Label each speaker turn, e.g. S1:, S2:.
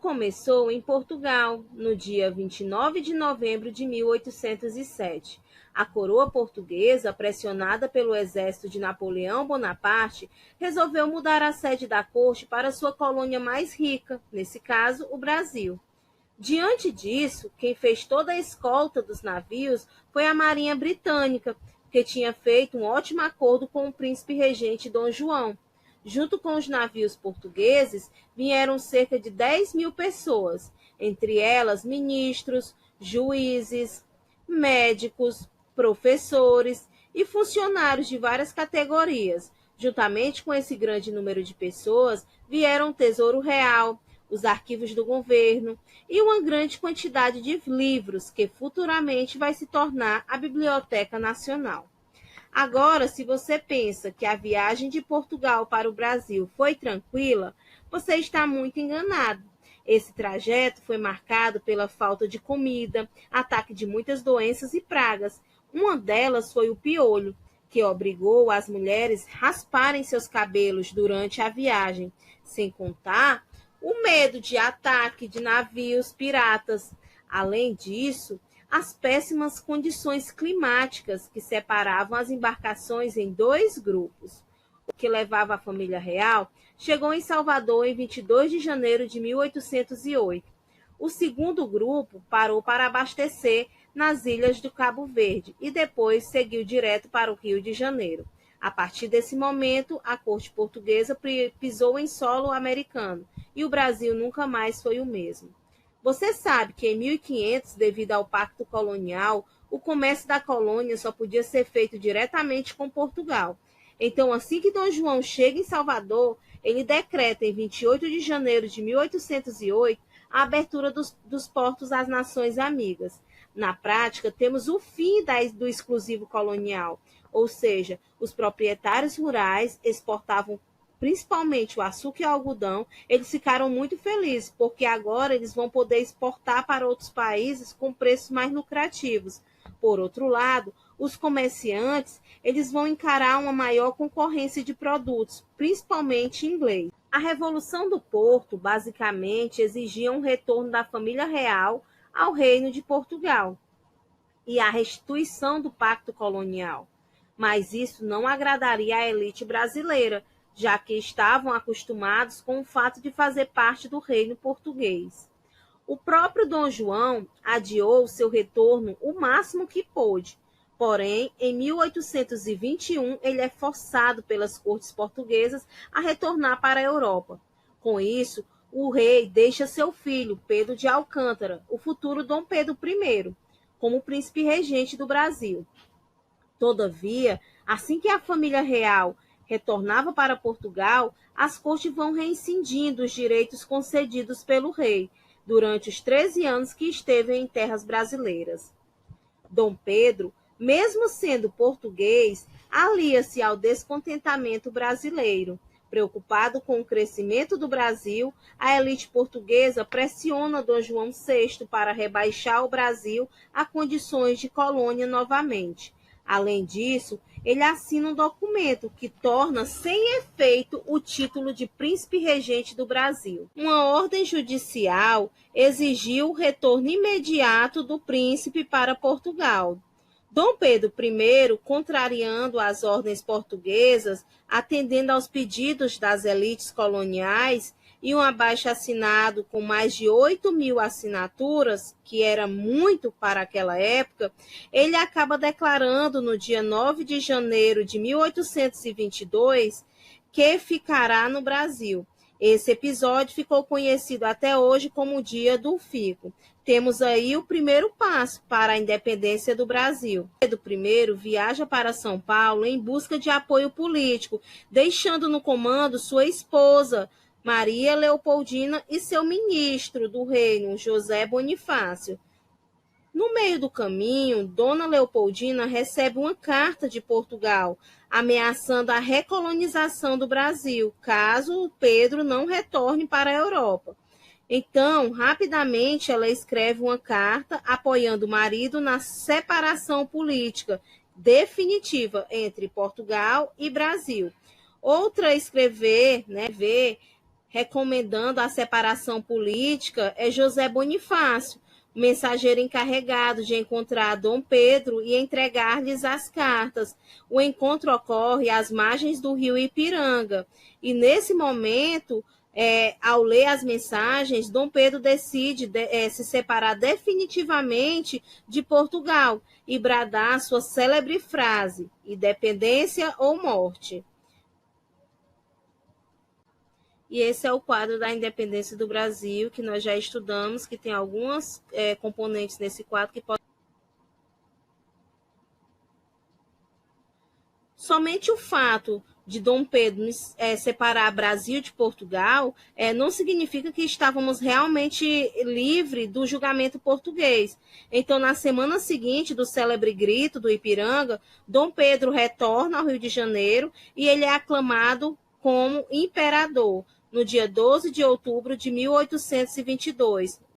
S1: começou em Portugal, no dia 29 de novembro de 1807. A coroa portuguesa, pressionada pelo exército de Napoleão Bonaparte, resolveu mudar a sede da corte para sua colônia mais rica, nesse caso, o Brasil. Diante disso, quem fez toda a escolta dos navios foi a Marinha Britânica, que tinha feito um ótimo acordo com o príncipe regente Dom João. Junto com os navios portugueses, vieram cerca de 10.000 pessoas, entre elas ministros, juízes, médicos, professores e funcionários de várias categorias. Juntamente com esse grande número de pessoas, vieram o Tesouro Real, os arquivos do governo e uma grande quantidade de livros que futuramente vai se tornar a Biblioteca Nacional. Agora, se você pensa que a viagem de Portugal para o Brasil foi tranquila, você está muito enganado. Esse trajeto foi marcado pela falta de comida, ataque de muitas doenças e pragas. Uma delas foi o piolho, que obrigou as mulheres a rasparem seus cabelos durante a viagem, sem contar o medo de ataque de navios piratas. Além disso, as péssimas condições climáticas que separavam as embarcações em dois grupos. O que levava a família real chegou em Salvador em 22 de janeiro de 1808. O segundo grupo parou para abastecer nas ilhas do Cabo Verde e depois seguiu direto para o Rio de Janeiro. A partir desse momento, a corte portuguesa pisou em solo americano e o Brasil nunca mais foi o mesmo. Você sabe que em 1500, devido ao Pacto Colonial, o comércio da colônia só podia ser feito diretamente com Portugal. Então, assim que Dom João chega em Salvador, ele decreta em 28 de janeiro de 1808 a abertura dos portos às nações amigas. Na prática, temos o fim do exclusivo colonial, ou seja, os proprietários rurais exportavam principalmente o açúcar e o algodão. Eles ficaram muito felizes, porque agora eles vão poder exportar para outros países com preços mais lucrativos. Por outro lado, os comerciantes eles vão encarar uma maior concorrência de produtos, principalmente em inglês. A Revolução do Porto, basicamente, exigia um retorno da família real ao Reino de Portugal e a restituição do Pacto Colonial. Mas isso não agradaria à elite brasileira, já que estavam acostumados com o fato de fazer parte do reino português. O próprio Dom João adiou seu retorno o máximo que pôde, porém, em 1821, ele é forçado pelas cortes portuguesas a retornar para a Europa. Com isso, o rei deixa seu filho, Pedro de Alcântara, o futuro Dom Pedro I, como príncipe regente do Brasil. Todavia, assim que a família real retornava para Portugal, as cortes vão rescindindo os direitos concedidos pelo rei durante os 13 anos que esteve em terras brasileiras. Dom Pedro, mesmo sendo português, alia-se ao descontentamento brasileiro. Preocupado com o crescimento do Brasil, a elite portuguesa pressiona Dom João VI para rebaixar o Brasil a condições de colônia novamente. Além disso, ele assina um documento que torna sem efeito o título de príncipe regente do Brasil. Uma ordem judicial exigiu o retorno imediato do príncipe para Portugal. Dom Pedro I, contrariando as ordens portuguesas, atendendo aos pedidos das elites coloniais e um abaixo-assinado com mais de 8.000 assinaturas, que era muito para aquela época, ele acaba declarando no dia 9 de janeiro de 1822 que ficará no Brasil. Esse episódio ficou conhecido até hoje como o Dia do Fico. Temos aí o primeiro passo para a independência do Brasil. Pedro I viaja para São Paulo em busca de apoio político, deixando no comando sua esposa, Maria Leopoldina, e seu ministro do reino, José Bonifácio. No meio do caminho, Dona Leopoldina recebe uma carta de Portugal, ameaçando a recolonização do Brasil, caso Pedro não retorne para a Europa. Então, rapidamente, ela escreve uma carta apoiando o marido na separação política definitiva entre Portugal e Brasil. Outra a escrever, recomendando a separação política é José Bonifácio, mensageiro encarregado de encontrar Dom Pedro e entregar-lhes as cartas. O encontro ocorre às margens do rio Ipiranga. E nesse momento, ao ler as mensagens, Dom Pedro decide se separar definitivamente de Portugal e bradar sua célebre frase: independência ou morte. E esse é o quadro da independência do Brasil, que nós já estudamos, que tem algumas componentes nesse quadro que podem. Somente o fato de Dom Pedro separar Brasil de Portugal não significa que estávamos realmente livres do julgamento português. Então, na semana seguinte do célebre grito do Ipiranga, Dom Pedro retorna ao Rio de Janeiro e ele é aclamado como imperador no dia 12 de outubro de 1822.